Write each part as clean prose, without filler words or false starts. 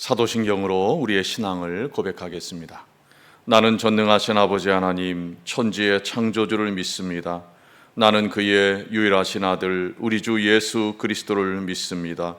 사도신경으로 우리의 신앙을 고백하겠습니다. 나는 전능하신 아버지 하나님 천지의 창조주를 믿습니다. 나는 그의 유일하신 아들 우리 주 예수 그리스도를 믿습니다.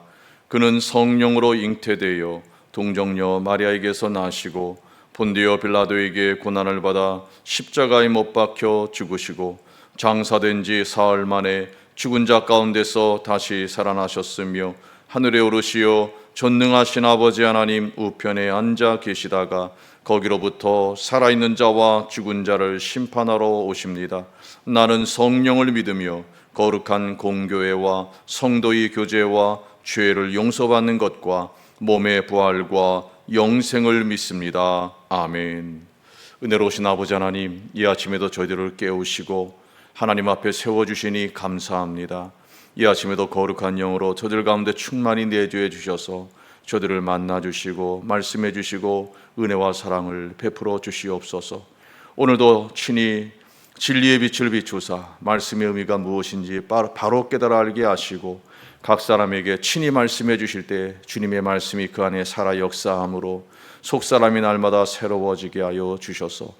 그는 성령으로 잉태되어 동정녀 마리아에게서 나시고 본디오 빌라도에게 고난을 받아 십자가에 못 박혀 죽으시고 장사된 지 사흘 만에 죽은 자 가운데서 다시 살아나셨으며 하늘에 오르시어 전능하신 아버지 하나님 우편에 앉아 계시다가 거기로부터 살아있는 자와 죽은 자를 심판하러 오십니다. 나는 성령을 믿으며 거룩한 공교회와 성도의 교제와 죄를 용서받는 것과 몸의 부활과 영생을 믿습니다. 아멘. 은혜로우신 아버지 하나님, 이 아침에도 저희들을 깨우시고 하나님 앞에 세워주시니 감사합니다. 이 아침에도 거룩한 영으로 저들 가운데 충만히 내주해 주셔서 저들을 만나주시고 말씀해 주시고 은혜와 사랑을 베풀어 주시옵소서. 오늘도 친히 진리의 빛을 비추사 말씀의 의미가 무엇인지 바로 깨달아 알게 하시고 각 사람에게 친히 말씀해 주실 때 주님의 말씀이 그 안에 살아 역사함으로 속사람이 날마다 새로워지게 하여 주셔서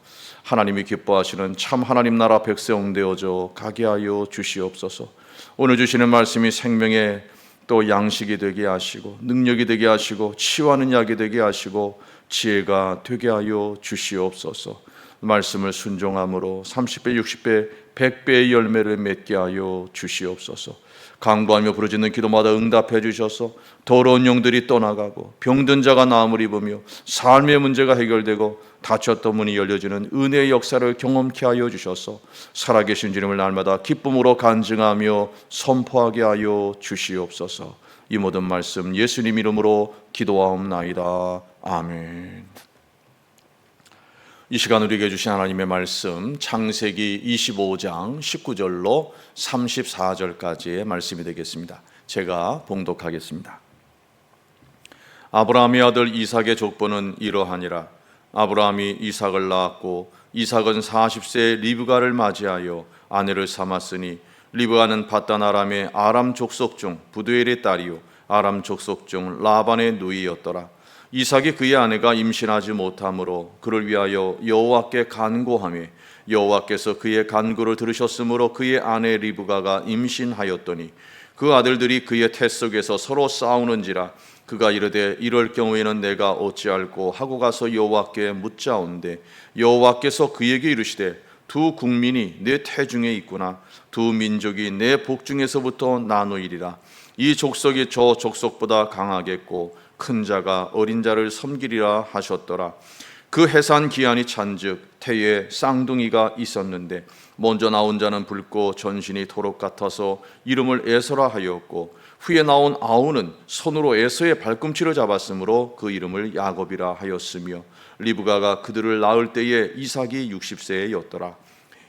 하나님이 기뻐하시는 참 하나님 나라 백성 되어져 가게 하여 주시옵소서. 오늘 주시는 말씀이 생명의 또 양식이 되게 하시고 능력이 되게 하시고 치유하는 약이 되게 하시고 지혜가 되게 하여 주시옵소서. 말씀을 순종함으로 30배, 60배, 100배의 열매를 맺게 하여 주시옵소서. 간구하며 부르짖는 기도마다 응답해 주셔서 더러운 영들이 떠나가고 병든 자가 나음을 입으며 삶의 문제가 해결되고 닫혔던 문이 열려지는 은혜의 역사를 경험케 하여 주셔서 살아계신 주님을 날마다 기쁨으로 간증하며 선포하게 하여 주시옵소서. 이 모든 말씀 예수님 이름으로 기도하옵나이다. 아멘. 이 시간 우리에게 주신 하나님의 말씀 창세기 25장 19절로 34절까지의 말씀이 되겠습니다. 제가 봉독하겠습니다. 아브라함의 아들 이삭의 족보는 이러하니라. 아브라함이 이삭을 낳았고 이삭은 40세에 리브가를 맞이하여 아내를 삼았으니 리브가는 밧단 아람의 아람 족속 중 부두엘의 딸이요 아람 족속 중 라반의 누이였더라. 이삭이 그의 아내가 임신하지 못하므로 그를 위하여 여호와께 간구하며 여호와께서 그의 간구를 들으셨으므로 그의 아내 리브가가 임신하였더니 그 아들들이 그의 태 속에서 서로 싸우는지라 그가 이르되 이럴 경우에는 내가 어찌할꼬 하고 가서 여호와께 묻자온대 여호와께서 그에게 이르시되 두 국민이 내 태중에 있구나. 두 민족이 내 복중에서부터 나누이리라. 이 족속이 저 족속보다 강하겠고 큰 자가 어린 자를 섬기리라 하셨더라. 그 해산 기한이 찬즉 태에 쌍둥이가 있었는데 먼저 나온 자는 붉고 전신이 도록 같아서 이름을 에서라 하였고 후에 나온 아우는 손으로 에서의 발꿈치를 잡았으므로 그 이름을 야곱이라 하였으며 리브가가 그들을 낳을 때에 이삭이 60세였더라.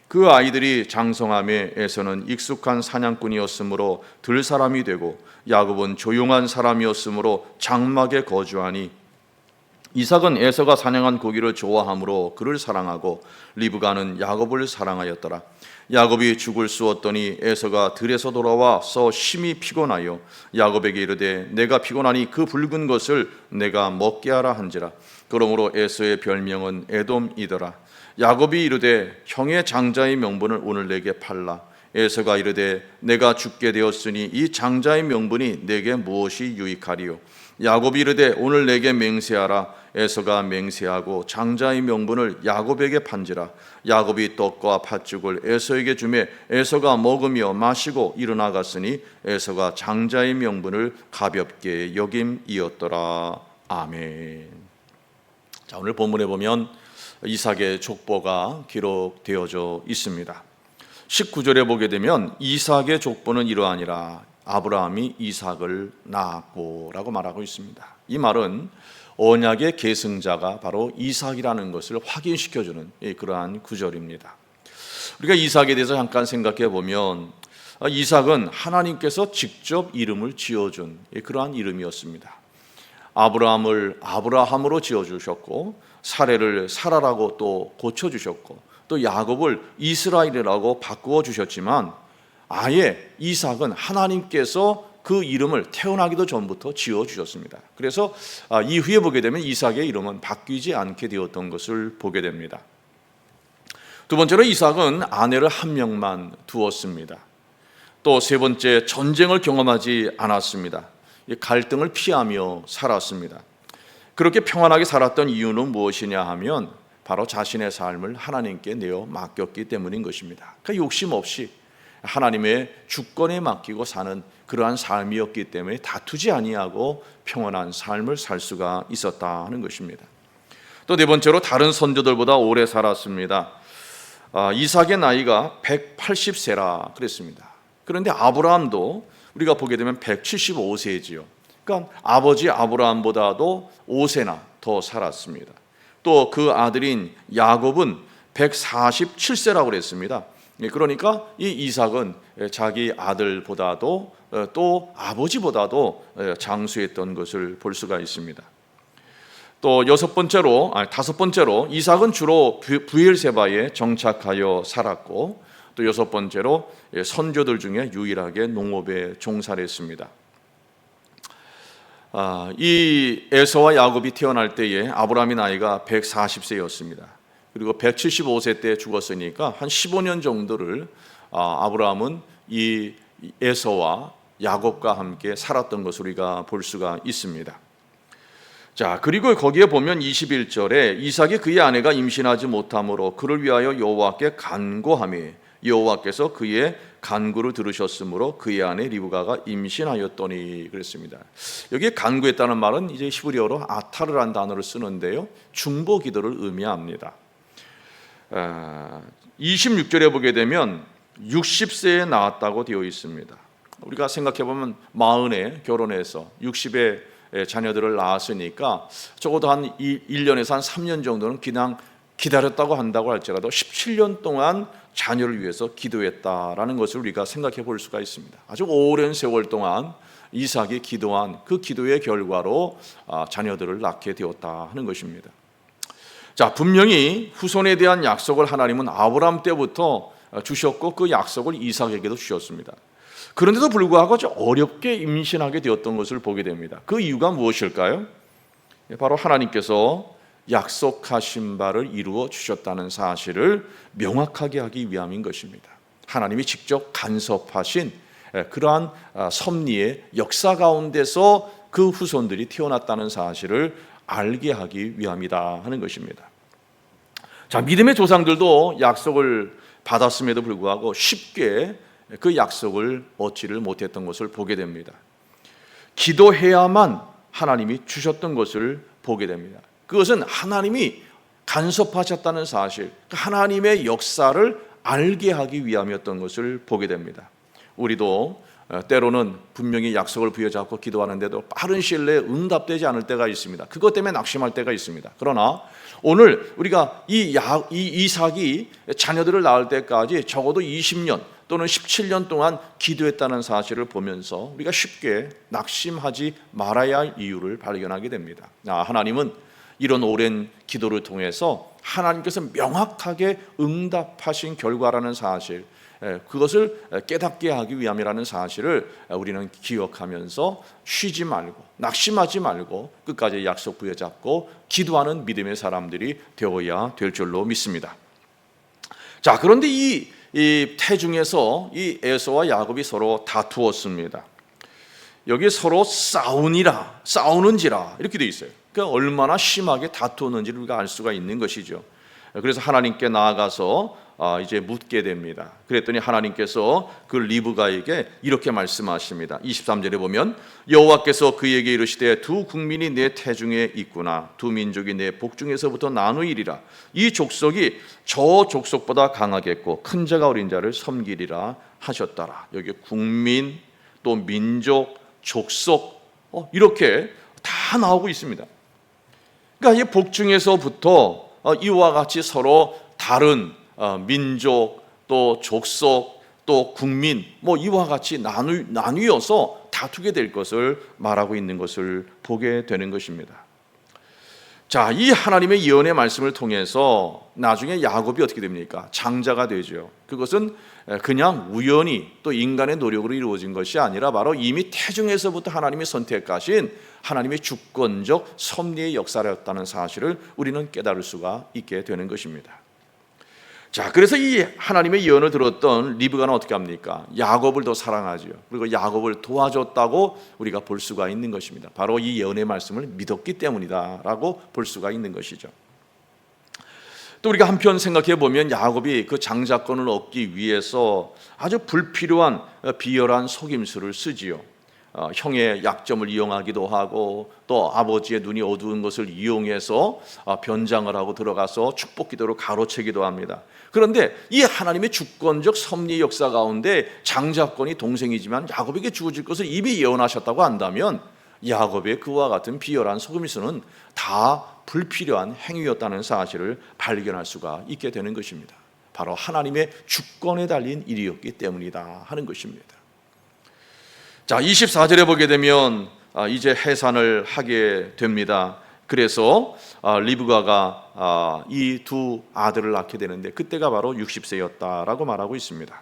그 아이들이 장성함에 에서는 익숙한 사냥꾼이었으므로 들사람이 되고 야곱은 조용한 사람이었으므로 장막에 거주하니 이삭은 에서가 사냥한 고기를 좋아하므로 그를 사랑하고 리브가는 야곱을 사랑하였더라. 야곱이 죽을 쑤었더니 에서가 들에서 돌아와서 심히 피곤하여 야곱에게 이르되 내가 피곤하니 그 붉은 것을 내가 먹게 하라 한지라. 그러므로 에서의 별명은 에돔이더라. 야곱이 이르되 형의 장자의 명분을 오늘 내게 팔라. 에서가 이르되 내가 죽게 되었으니 이 장자의 명분이 내게 무엇이 유익하리요. 야곱이 이르되 오늘 내게 맹세하라. 에서가 맹세하고 장자의 명분을 야곱에게 판지라. 야곱이 떡과 팥죽을 에서에게 주매 에서가 먹으며 마시고 일어나 갔으니 에서가 장자의 명분을 가볍게 여김이었더라. 아멘. 자, 오늘 본문에 보면 이삭의 족보가 기록되어져 있습니다. 19절에 보게 되면 이삭의 족보는 이러하니라. 아브라함이 이삭을 낳았고 라고 말하고 있습니다. 이 말은 언약의 계승자가 바로 이삭이라는 것을 확인시켜주는 그러한 구절입니다. 우리가 이삭에 대해서 잠깐 생각해 보면 이삭은 하나님께서 직접 이름을 지어준 그러한 이름이었습니다. 아브라함을 아브라함으로 지어주셨고 사레를 사라라고 또 고쳐주셨고 또 야곱을 이스라엘이라고 바꾸어 주셨지만 아예 이삭은 하나님께서 그 이름을 태어나기도 전부터 지어주셨습니다. 그래서 이후에 보게 되면 이삭의 이름은 바뀌지 않게 되었던 것을 보게 됩니다. 두 번째로 이삭은 아내를 한 명만 두었습니다. 또 세 번째, 전쟁을 경험하지 않았습니다. 갈등을 피하며 살았습니다. 그렇게 평안하게 살았던 이유는 무엇이냐 하면 바로 자신의 삶을 하나님께 내어 맡겼기 때문인 것입니다. 그러니까 욕심 없이 하나님의 주권에 맡기고 사는 그러한 삶이었기 때문에 다투지 아니하고 평안한 삶을 살 수가 있었다는 것입니다. 또 네 번째로 다른 선조들보다 오래 살았습니다. 이삭의 나이가 180세라 그랬습니다. 그런데 아브라함도 우리가 보게 되면 175세지요. 그러니까 아버지 아브라함보다도 5세나 더 살았습니다. 또 그 아들인 야곱은 147세라고 그랬습니다. 그러니까 이 이삭은 자기 아들보다도 또 아버지보다도 장수했던 것을 볼 수가 있습니다. 또 다섯 번째로 이삭은 주로 브엘세바에 정착하여 살았고, 또 여섯 번째로 선조들 중에 유일하게 농업에 종사를 했습니다. 이 에서와 야곱이 태어날 때에 아브라함의 나이가 140세였습니다. 그리고 175세 때 죽었으니까 한 15년 정도를 아브라함은 이 에서와 야곱과 함께 살았던 것을 우리가 볼 수가 있습니다. 자, 그리고 거기에 보면 21절에 이삭이 그의 아내가 임신하지 못함으로 그를 위하여 여호와께 간구하며 여호와께서 그의 간구를 들으셨으므로 그의 아내 리브가가 임신하였더니 그랬습니다. 여기에 간구했다는 말은 이제 히브리어로 아타르라는 단어를 쓰는데요, 중보 기도를 의미합니다. 26절에 보게 되면 60세에 낳았다고 되어 있습니다. 우리가 생각해보면 40에 결혼해서 60에 자녀들을 낳았으니까 적어도 한 1년에서 한 3년 정도는 그냥 기다렸다고 한다고 할지라도 17년 동안 자녀를 위해서 기도했다라는 것을 우리가 생각해 볼 수가 있습니다. 아주 오랜 세월 동안 이삭이 기도한 그 기도의 결과로 자녀들을 낳게 되었다 하는 것입니다. 자, 분명히 후손에 대한 약속을 하나님은 아브라함 때부터 주셨고 그 약속을 이삭에게도 주셨습니다. 그런데도 불구하고 아주 어렵게 임신하게 되었던 것을 보게 됩니다. 그 이유가 무엇일까요? 바로 하나님께서 약속하신 바를 이루어 주셨다는 사실을 명확하게 하기 위함인 것입니다. 하나님이 직접 간섭하신 그러한 섭리의 역사 가운데서 그 후손들이 태어났다는 사실을 알게 하기 위함이다 하는 것입니다. 자, 믿음의 조상들도 약속을 받았음에도 불구하고 쉽게 그 약속을 얻지를 못했던 것을 보게 됩니다. 기도해야만 하나님이 주셨던 것을 보게 됩니다. 그것은 하나님이 간섭하셨다는 사실, 하나님의 역사를 알게 하기 위함이었던 것을 보게 됩니다. 우리도 때로는 분명히 약속을 부여잡고 기도하는데도 빠른 시일 내에 응답되지 않을 때가 있습니다. 그것 때문에 낙심할 때가 있습니다. 그러나 오늘 우리가 이 이삭이 자녀들을 낳을 때까지 적어도 20년 또는 17년 동안 기도했다는 사실을 보면서 우리가 쉽게 낙심하지 말아야 할 이유를 발견하게 됩니다. 하나님은 이런 오랜 기도를 통해서 하나님께서 명확하게 응답하신 결과라는 사실, 그것을 깨닫게 하기 위함이라는 사실을 우리는 기억하면서 쉬지 말고 낙심하지 말고 끝까지 약속 부여잡고 기도하는 믿음의 사람들이 되어야 될 줄로 믿습니다. 자, 그런데 이 태중에서 이 에서와 야곱이 서로 다투었습니다. 여기 서로 싸우는지라 이렇게 되어 있어요. 그러니까 얼마나 심하게 다투었는지를 우리가 알 수가 있는 것이죠. 그래서 하나님께 나아가서 이제 묻게 됩니다. 그랬더니 하나님께서 그 리브가에게 이렇게 말씀하십니다. 23절에 보면 여호와께서 그에게 이르시되 두 국민이 내 태중에 있구나. 두 민족이 내 복중에서부터 나누이리라. 이 족속이 저 족속보다 강하겠고 큰 자가 어린 자를 섬기리라 하셨더라. 여기 국민, 또 민족, 족속 이렇게 다 나오고 있습니다. 그러니까 이 복중에서부터 이와 같이 서로 다른 민족, 또 족속, 또 국민, 이와 같이 나뉘어서 다투게 될 것을 말하고 있는 것을 보게 되는 것입니다. 자, 이 하나님의 예언의 말씀을 통해서 나중에 야곱이 어떻게 됩니까? 장자가 되죠. 그것은 그냥 우연히 또 인간의 노력으로 이루어진 것이 아니라 바로 이미 태중에서부터 하나님이 선택하신 하나님의 주권적 섭리의 역사였다는 사실을 우리는 깨달을 수가 있게 되는 것입니다. 자, 그래서 이 하나님의 예언을 들었던 리브가는 어떻게 합니까? 야곱을 더 사랑하죠. 그리고 야곱을 도와줬다고 우리가 볼 수가 있는 것입니다. 바로 이 예언의 말씀을 믿었기 때문이다라고 볼 수가 있는 것이죠. 또 우리가 한편 생각해 보면 야곱이 그 장자권을 얻기 위해서 아주 불필요한 비열한 속임수를 쓰지요. 형의 약점을 이용하기도 하고 또 아버지의 눈이 어두운 것을 이용해서 변장을 하고 들어가서 축복기도로 가로채기도 합니다. 그런데 이 하나님의 주권적 섭리 역사 가운데 장자권이 동생이지만 야곱에게 주어질 것을 이미 예언하셨다고 한다면 야곱의 그와 같은 비열한 속임수는 다 불필요한 행위였다는 사실을 발견할 수가 있게 되는 것입니다. 바로 하나님의 주권에 달린 일이었기 때문이다 하는 것입니다. 자, 24절에 보게 되면 이제 해산을 하게 됩니다. 그래서 리브가가 이 두 아들을 낳게 되는데 그때가 바로 60세였다라고 말하고 있습니다.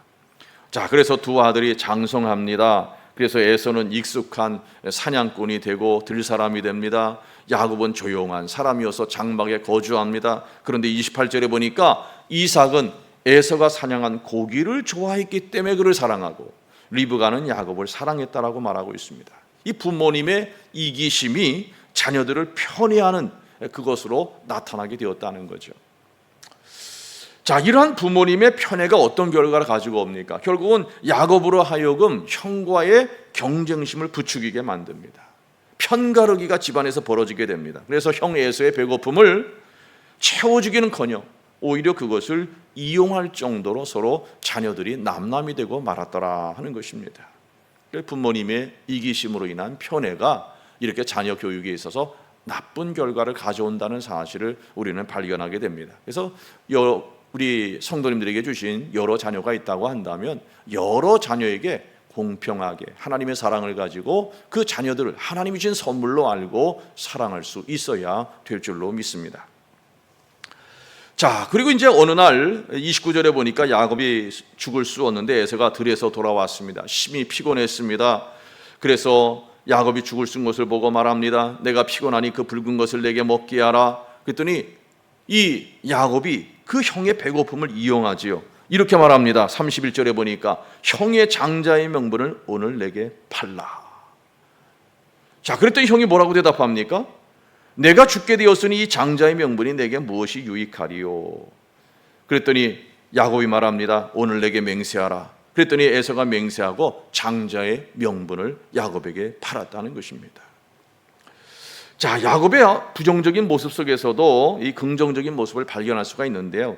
자, 그래서 두 아들이 장성합니다. 그래서 에서는 익숙한 사냥꾼이 되고 들사람이 됩니다. 야곱은 조용한 사람이어서 장막에 거주합니다. 그런데 28절에 보니까 이삭은 에서가 사냥한 고기를 좋아했기 때문에 그를 사랑하고 리브가는 야곱을 사랑했다라고 말하고 있습니다. 이 부모님의 이기심이 자녀들을 편애하는 그것으로 나타나게 되었다는 거죠. 자, 이러한 부모님의 편애가 어떤 결과를 가지고 옵니까? 결국은 야곱으로 하여금 형과의 경쟁심을 부추기게 만듭니다. 편가르기가 집안에서 벌어지게 됩니다. 그래서 형 에서의 배고픔을 채워주기는커녕 오히려 그것을 이용할 정도로 서로 자녀들이 남남이 되고 말았더라 하는 것입니다. 부모님의 이기심으로 인한 편애가 이렇게 자녀 교육에 있어서 나쁜 결과를 가져온다는 사실을 우리는 발견하게 됩니다. 그래서 우리 성도님들에게 주신 여러 자녀가 있다고 한다면 여러 자녀에게 공평하게 하나님의 사랑을 가지고 그 자녀들을 하나님이 주신 선물로 알고 사랑할 수 있어야 될 줄로 믿습니다. 자, 그리고 이제 어느 날 29절에 보니까 야곱이 죽을 수 없는데 에서가 들에서 돌아왔습니다. 심히 피곤했습니다. 그래서 야곱이 죽을 쓴 것을 보고 말합니다. 내가 피곤하니 그 붉은 것을 내게 먹게 하라. 그랬더니 이 야곱이 그 형의 배고픔을 이용하지요. 이렇게 말합니다. 31절에 보니까 형의 장자의 명분을 오늘 내게 팔라. 자, 그랬더니 형이 뭐라고 대답합니까? 내가 죽게 되었으니 이 장자의 명분이 내게 무엇이 유익하리요? 그랬더니 야곱이 말합니다. 오늘 내게 맹세하라. 그랬더니 에서가 맹세하고 장자의 명분을 야곱에게 팔았다는 것입니다. 자, 야곱의 부정적인 모습 속에서도 이 긍정적인 모습을 발견할 수가 있는데요.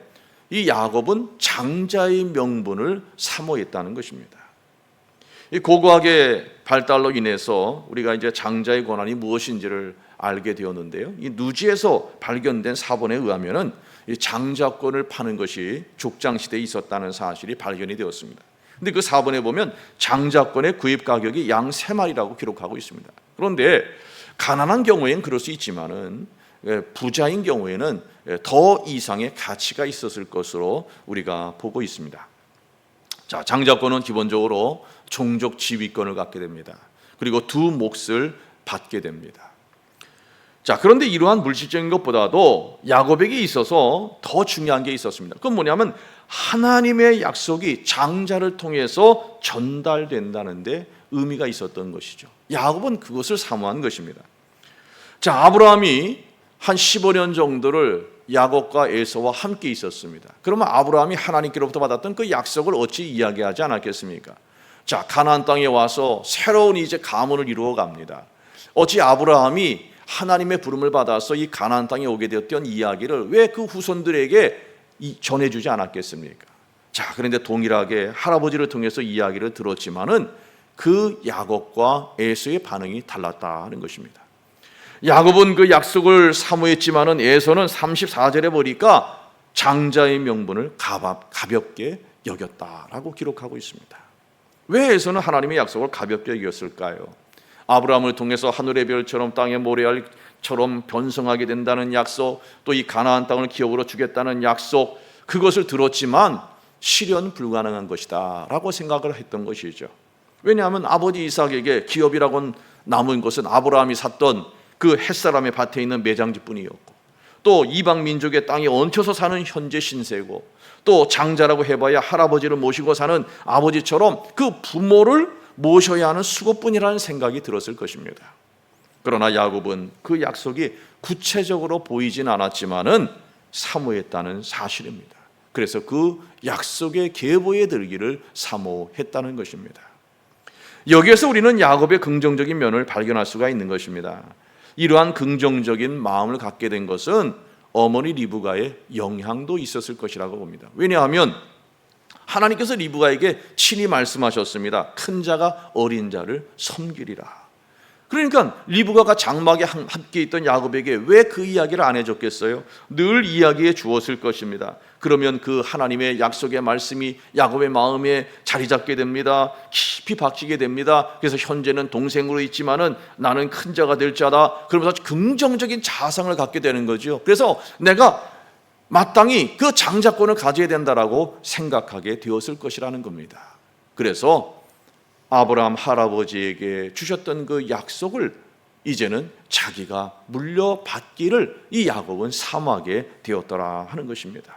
이 야곱은 장자의 명분을 사모했다는 것입니다. 이 고고학의 발달로 인해서 우리가 이제 장자의 권한이 무엇인지를 알게 되었는데요. 이 누지에서 발견된 사본에 의하면은 이 장자권을 파는 것이 족장 시대에 있었다는 사실이 발견이 되었습니다. 근데 그 사본에 보면 장자권의 구입 가격이 양 3마리라고 기록하고 있습니다. 그런데 가난한 경우에는 그럴 수 있지만은 부자인 경우에는 더 이상의 가치가 있었을 것으로 우리가 보고 있습니다. 자, 장자권은 기본적으로 종족 지위권을 갖게 됩니다. 그리고 두 몫을 받게 됩니다. 자, 그런데 이러한 물질적인 것보다도 야곱에게 있어서 더 중요한 게 있었습니다. 그건 뭐냐면 하나님의 약속이 장자를 통해서 전달된다는 데 의미가 있었던 것이죠. 야곱은 그것을 사모한 것입니다. 자, 아브라함이 한 15년 정도를 야곱과 에서와 함께 있었습니다. 그러면 아브라함이 하나님께로부터 받았던 그 약속을 어찌 이야기하지 않았겠습니까? 자, 가나안 땅에 와서 새로운 이제 가문을 이루어 갑니다. 어찌 아브라함이 하나님의 부름을 받아서 이 가나안 땅에 오게 되었던 이야기를 왜 그 후손들에게 전해주지 않았겠습니까? 자, 그런데 동일하게 할아버지를 통해서 이야기를 들었지만은 그 야곱과 에서의 반응이 달랐다는 것입니다. 야곱은 그 약속을 사모했지만은 에서는 34절에 보니까 장자의 명분을 가볍게 여겼다라고 기록하고 있습니다. 왜 에서는 하나님의 약속을 가볍게 여겼을까요? 아브라함을 통해서 하늘의 별처럼 땅의 모래알 처럼 변성하게 된다는 약속, 또 이 가나안 땅을 기업으로 주겠다는 약속, 그것을 들었지만 실현 불가능한 것이다 라고 생각을 했던 것이죠. 왜냐하면 아버지 이삭에게 기업이라고 남은 것은 아브라함이 샀던 그 햇사람의 밭에 있는 매장지뿐이었고, 또 이방 민족의 땅에 얹혀서 사는 현재 신세고, 또 장자라고 해봐야 할아버지를 모시고 사는 아버지처럼 그 부모를 모셔야 하는 수고뿐이라는 생각이 들었을 것입니다. 그러나 야곱은 그 약속이 구체적으로 보이진 않았지만은 사모했다는 사실입니다. 그래서 그 약속의 계보에 들기를 사모했다는 것입니다. 여기에서 우리는 야곱의 긍정적인 면을 발견할 수가 있는 것입니다. 이러한 긍정적인 마음을 갖게 된 것은 어머니 리브가의 영향도 있었을 것이라고 봅니다. 왜냐하면 하나님께서 리브가에게 친히 말씀하셨습니다. 큰 자가 어린 자를 섬기리라. 그러니까 리브가가 장막에 함께 있던 야곱에게 왜 그 이야기를 안 해줬겠어요? 늘 이야기해 주었을 것입니다. 그러면 그 하나님의 약속의 말씀이 야곱의 마음에 자리 잡게 됩니다. 깊이 박히게 됩니다. 그래서 현재는 동생으로 있지만은 나는 큰 자가 될 자다. 그러면서 긍정적인 자상을 갖게 되는 거죠. 그래서 내가 마땅히 그 장자권을 가져야 된다라고 생각하게 되었을 것이라는 겁니다. 그래서 아브라함 할아버지에게 주셨던 그 약속을 이제는 자기가 물려받기를 이 야곱은 사모하게 되었더라 하는 것입니다.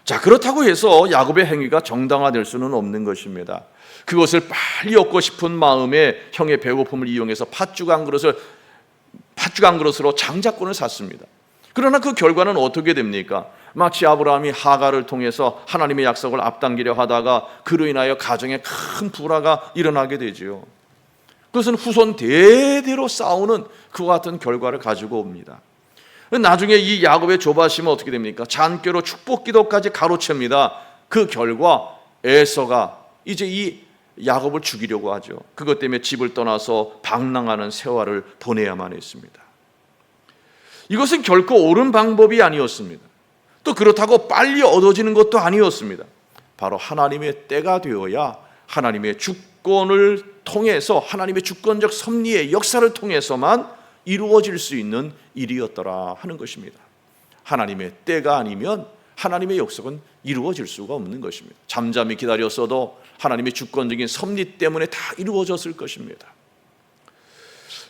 자, 그렇다고 해서 야곱의 행위가 정당화될 수는 없는 것입니다. 그것을 빨리 얻고 싶은 마음에 형의 배고픔을 이용해서 팥죽 한 그릇으로 장자권을 샀습니다. 그러나 그 결과는 어떻게 됩니까? 마치 아브라함이 하갈을 통해서 하나님의 약속을 앞당기려 하다가 그로 인하여 가정에 큰 불화가 일어나게 되지요. 그것은 후손 대대로 싸우는 그와 같은 결과를 가지고 옵니다. 나중에 이 야곱의 조바심은 어떻게 됩니까? 잔꾀로 축복기도까지 가로챕니다. 그 결과 에서가 이제 이 야곱을 죽이려고 하죠. 그것 때문에 집을 떠나서 방랑하는 세월을 보내야만 했습니다. 이것은 결코 옳은 방법이 아니었습니다. 또 그렇다고 빨리 얻어지는 것도 아니었습니다. 바로 하나님의 때가 되어야 하나님의 주권을 통해서, 하나님의 주권적 섭리의 역사를 통해서만 이루어질 수 있는 일이었더라 하는 것입니다. 하나님의 때가 아니면 하나님의 약속은 이루어질 수가 없는 것입니다. 잠잠히 기다렸어도 하나님의 주권적인 섭리 때문에 다 이루어졌을 것입니다.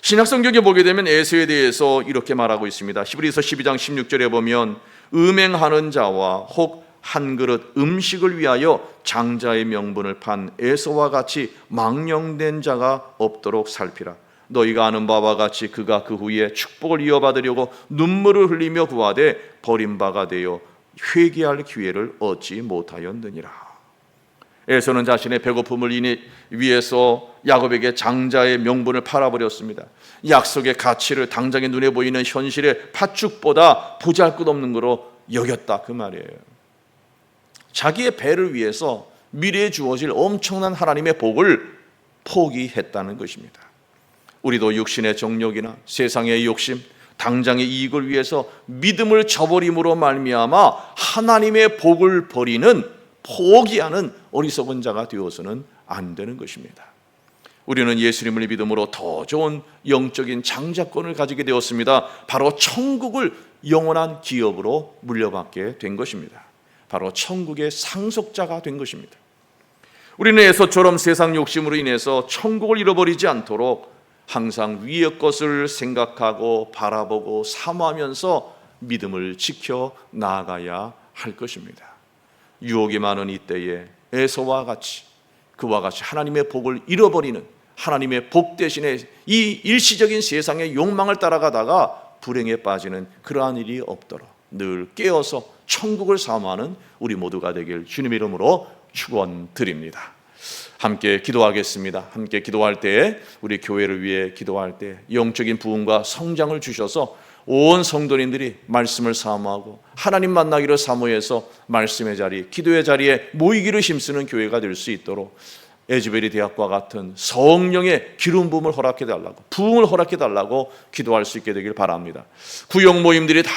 신약성경에 보게 되면 에서에 대해서 이렇게 말하고 있습니다. 히브리서 12장 16절에 보면 음행하는 자와 혹 한 그릇 음식을 위하여 장자의 명분을 판 에서와 같이 망령된 자가 없도록 살피라. 너희가 아는 바와 같이 그가 그 후에 축복을 이어받으려고 눈물을 흘리며 구하되 버림바가 되어 회개할 기회를 얻지 못하였느니라. 에서는 자신의 배고픔을 위해서 야곱에게 장자의 명분을 팔아버렸습니다. 약속의 가치를 당장의 눈에 보이는 현실의 팥죽보다 보잘것없는 거로 여겼다 그 말이에요. 자기의 배를 위해서 미래에 주어질 엄청난 하나님의 복을 포기했다는 것입니다. 우리도 육신의 정욕이나 세상의 욕심, 당장의 이익을 위해서 믿음을 저버림으로 말미암아 하나님의 복을 버리는, 포기하는 어리석은 자가 되어서는 안 되는 것입니다. 우리는 예수님을 믿음으로 더 좋은 영적인 장자권을 가지게 되었습니다. 바로 천국을 영원한 기업으로 물려받게 된 것입니다. 바로 천국의 상속자가 된 것입니다. 우리는 에서처럼 세상 욕심으로 인해서 천국을 잃어버리지 않도록 항상 위의 것을 생각하고 바라보고 사모하면서 믿음을 지켜 나아가야 할 것입니다. 유혹이 많은 이때에 에서와 같이, 그와 같이 하나님의 복을 잃어버리는, 하나님의 복 대신에 이 일시적인 세상의 욕망을 따라가다가 불행에 빠지는 그러한 일이 없도록 늘 깨어서 천국을 사모하는 우리 모두가 되길 주님의 이름으로 축원드립니다. 함께 기도하겠습니다. 함께 기도할 때, 우리 교회를 위해 기도할 때 영적인 부흥과 성장을 주셔서 온 성도님들이 말씀을 사모하고 하나님 만나기를 사모해서 말씀의 자리, 기도의 자리에 모이기를 힘쓰는 교회가 될 수 있도록 에즈베리 대학과 같은 성령의 기름 부음을 허락해 달라고, 부흥을 허락해 달라고 기도할 수 있게 되길 바랍니다. 구역 모임들이 다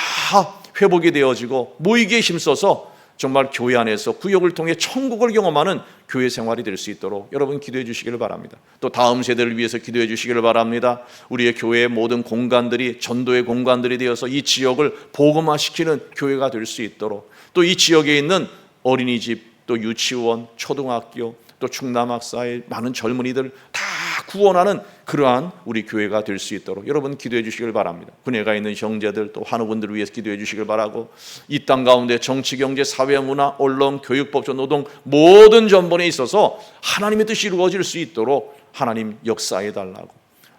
회복이 되어지고 모이기에 힘써서 정말 교회 안에서 구역을 통해 천국을 경험하는 교회 생활이 될 수 있도록 여러분 기도해 주시기를 바랍니다. 또 다음 세대를 위해서 기도해 주시기를 바랍니다. 우리의 교회의 모든 공간들이 전도의 공간들이 되어서 이 지역을 복음화시키는 교회가 될 수 있도록, 또 이 지역에 있는 어린이집, 또 유치원, 초등학교, 또 충남학사의 많은 젊은이들 다 구원하는 그러한 우리 교회가 될 수 있도록 여러분 기도해 주시길 바랍니다. 군에가 있는 형제들, 또 환우분들을 위해서 기도해 주시길 바라고, 이 땅 가운데 정치, 경제, 사회, 문화, 언론, 교육, 법조, 노동 모든 전반에 있어서 하나님의 뜻이 이루어질 수 있도록 하나님 역사해 달라고,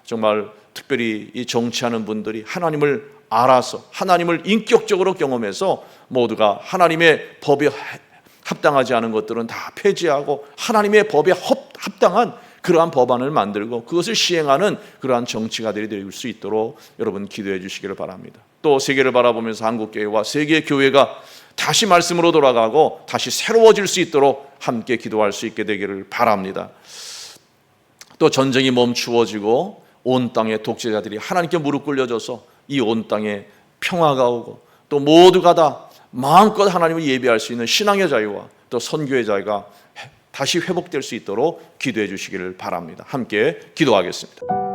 정말 특별히 이 정치하는 분들이 하나님을 알아서 하나님을 인격적으로 경험해서 모두가 하나님의 법에 합당하지 않은 것들은 다 폐지하고 하나님의 법에 합당한 그러한 법안을 만들고 그것을 시행하는 그러한 정치가들이 될 수 있도록 여러분 기도해 주시기를 바랍니다. 또 세계를 바라보면서 한국교회와 세계 교회가 다시 말씀으로 돌아가고 다시 새로워질 수 있도록 함께 기도할 수 있게 되기를 바랍니다. 또 전쟁이 멈추어지고 온 땅의 독재자들이 하나님께 무릎 꿇려져서 이 온 땅에 평화가 오고, 또 모두가 다 마음껏 하나님을 예배할 수 있는 신앙의 자유와 또 선교의 자유가 다시 회복될 수 있도록 기도해 주시기를 바랍니다. 함께 기도하겠습니다.